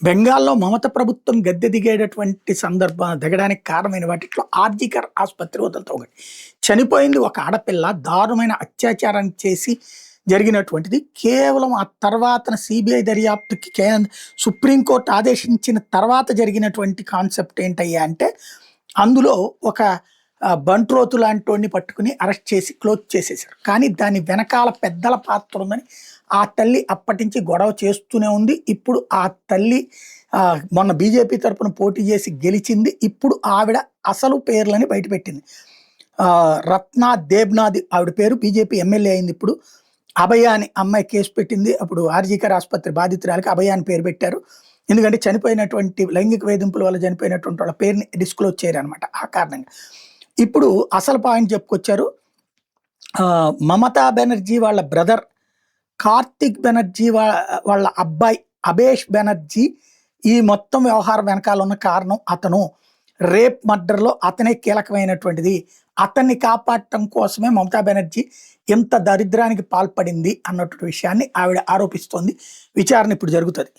బెంగాల్లో మమత ప్రభుత్వం గద్దె దిగేటటువంటి సందర్భం దిగడానికి కారణమైన వాటిలో ఆర్జికర్ ఆసుపత్రి వదలతో ఒకటి. చనిపోయింది ఒక ఆడపిల్ల, దారుణమైన అత్యాచారం చేసి జరిగినటువంటిది. కేవలం ఆ తర్వాతన సిబిఐ దర్యాప్తుకి సుప్రీంకోర్టు ఆదేశించిన తర్వాత జరిగినటువంటి కాన్సెప్ట్ ఏంటయ్యా అంటే, అందులో ఒక బంట్రోతు లాంటి పట్టుకుని అరెస్ట్ చేసి క్లోజ్ చేసేసారు. కానీ దాని వెనకాల పెద్దల పాత్ర ఉందని ఆ తల్లి అప్పటి నుంచి గొడవ చేస్తూనే ఉంది. ఇప్పుడు ఆ తల్లి మొన్న బీజేపీ తరపున పోటీ చేసి గెలిచింది. ఇప్పుడు ఆవిడ అసలు పేర్లని బయటపెట్టింది. రత్నా దేబ్నాథ్ ఆవిడ పేరు, బీజేపీ ఎమ్మెల్యే అయింది. ఇప్పుడు అభయ అని అమ్మాయి కేసు పెట్టింది. అప్పుడు ఆర్జీకర్ ఆసుపత్రి బాధితురాలకి అభయ అని పేరు పెట్టారు. ఎందుకంటే చనిపోయినటువంటి లైంగిక వేధింపుల వల్ల చనిపోయినటువంటి వాళ్ళ పేరుని డిస్క్లోజ్ చేయరనమాట. ఆ కారణంగా ఇప్పుడు అసలు పాయింట్ చెప్పుకొచ్చారు. మమతా బెనర్జీ వాళ్ళ బ్రదర్ కార్తిక్ బెనర్జీ వాళ్ళ అబ్బాయి అబేష్ బెనర్జీ ఈ మొత్తం వ్యవహారం వెనకాల ఉన్న కారణం అతను రేప్ మర్డర్లో అతనే కీలకమైనటువంటిది. అతన్ని కాపాడటం కోసమే మమతా బెనర్జీ ఇంత దరిద్రానికి పాల్పడింది అన్నటువంటి విషయాన్ని ఆవిడ ఆరోపిస్తోంది. విచారణ ఇప్పుడు జరుగుతుంది.